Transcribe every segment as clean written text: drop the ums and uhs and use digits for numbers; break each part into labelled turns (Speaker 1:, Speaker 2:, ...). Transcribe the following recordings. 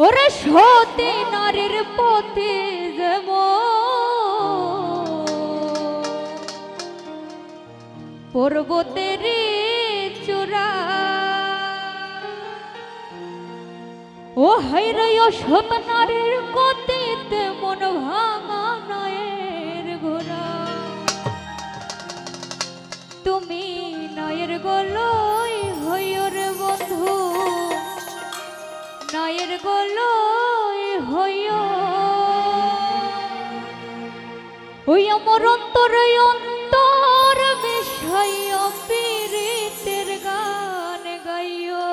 Speaker 1: ওরে সতী নারীর পথে যেমন পর্বতের চূড়া, ও হাইরে সত নারীর গতিতে মন ভাঙা নয়ের ঘোড়া। তুমি নয়ের গলই হইও রে বন্ধু, নয়ের গলই হইও। ওই আমার অন্তরে অন্তর মিশাইয়া পীড়িতের গান গাইও।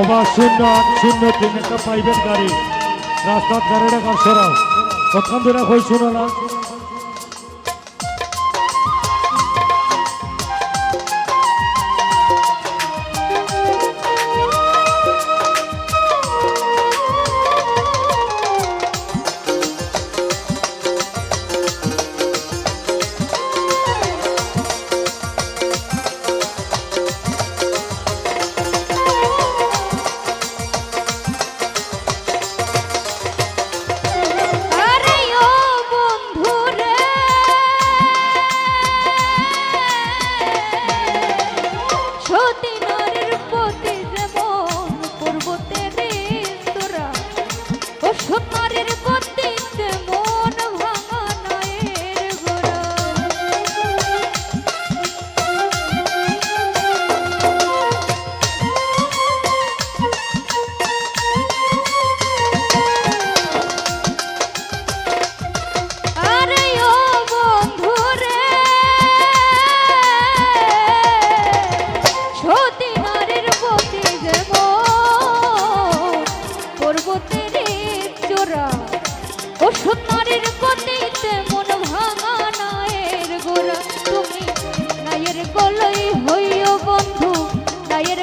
Speaker 2: অবা 0-8-0-3 একটা প্রাইভেট গাড়ি রাস্তার ধারে গাড়ি সরাও ওখান ধরে হই শুনো না।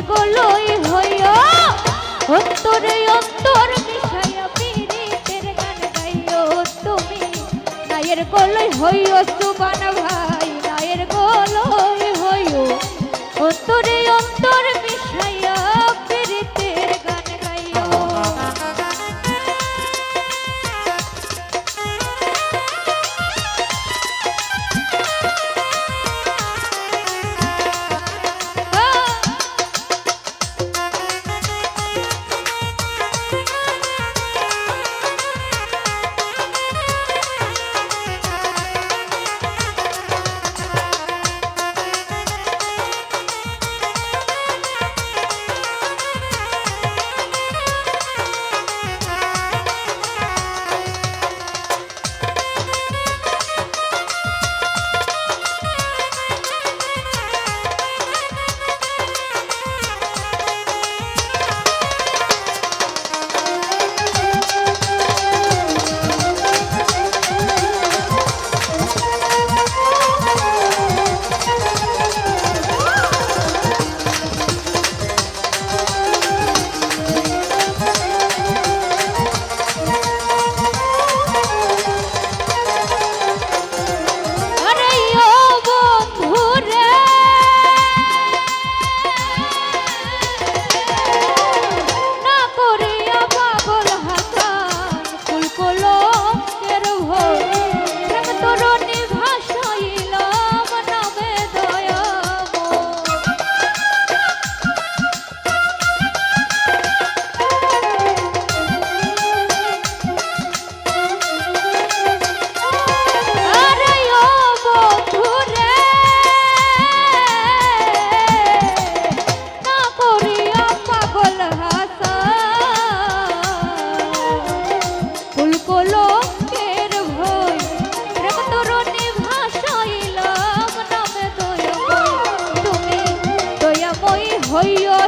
Speaker 1: গলই হইও অন্তরে অন্তর মিশাইয়া পীড়িতের গান গাইও। তুমি নায়ের গলই হইও সুবান ভাই, নায়ের গলই হইও অন্তরে অন্তর মিশাইয়া পীড়িতের গান গাইও।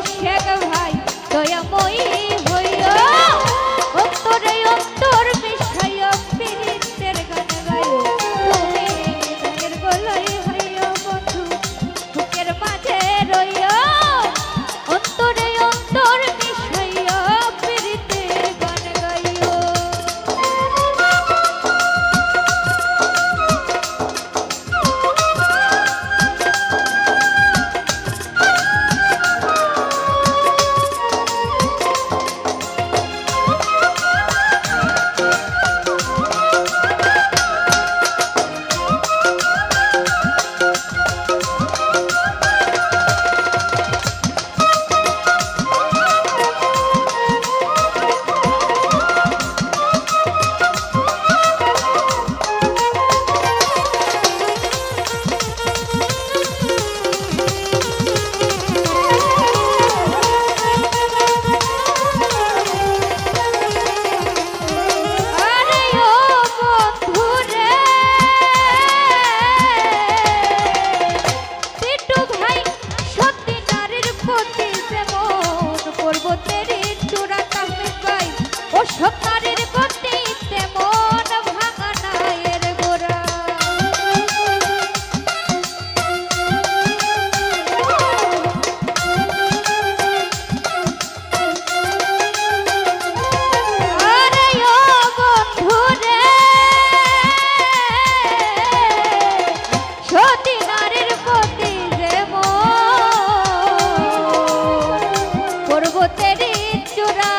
Speaker 1: শেখ ভাই দয়াময়ী হইও অন্তরে অন্তর মিশাইয়া পীড়িতের গান গাইও তুমি গানের গলায় হইও বন্ধু বুকের মাঝে রইও অন্তরে অন্তর মিশাইয়া পীড়িতের গান গাইও। আরে ও বন্ধুরে টিটু ভাই সত্যি নারীর প্রতি যেমন পর্বতের চূড়া কামে পাই ও সব নারীর প্রতি তেমন ভাঙা নায়ের গোড়া। আরে ও বন্ধুরে সতী নারীর প্রতি যেমন পর্বতের চূড়া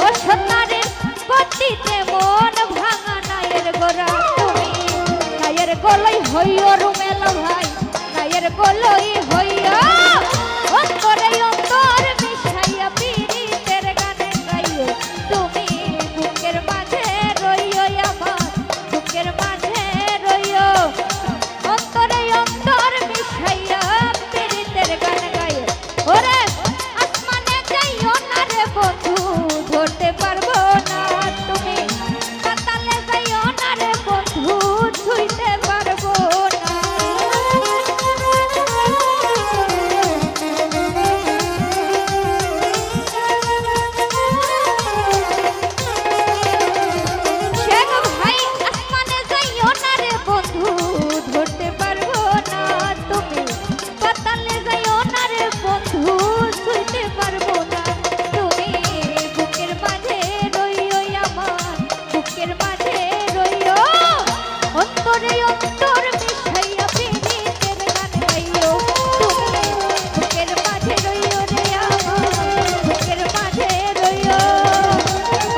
Speaker 1: ও সৎ নারীর প্রতি তেমন ভাঙা নায়ের গোড়া তুমি নায়ের গলই হইও রুমেলা ভাই নায়ের গলই হইও অন্তরে অন্তর মিশাইয়া পীড়িতের গানে গাইও তুমি বুকের মাঝে রইও আমার বুকের মাঝে রইও অন্তরে অন্তর মিশাইয়া পীড়িতের গান গাইও। ওরে আসমানে যাইও না রে বন্ধু ধরতে পারবো না তুমি পাতালে যাইও না রে বন্ধু ছুঁইতে পারবো না। শেখ ভাই আসমানে যাইও না রে বন্ধু ধরতে পারবো না তুমি পাতালে যাইও না রে বন্ধু ছুঁইতে পারবো না তুমি বুকের মাঝে রইও আমার বুকের মাঝে রইও অন্তরে অন্তর মিশাইয়া পীড়িতের গান গাইও তুমি বুকের মাঝে রইও রে আমার বুকের মাঝে রইও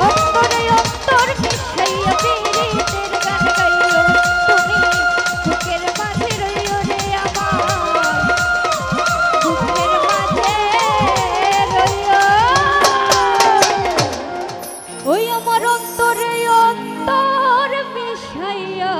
Speaker 1: অন্তরে অন্তর মিশাইয়া পীড়িতের গান গাইও তুমি বুকের মাঝে রইও রে আমার বুকের মাঝে রইও ওই আমার অন্তরে অন্তর মিশাইয়া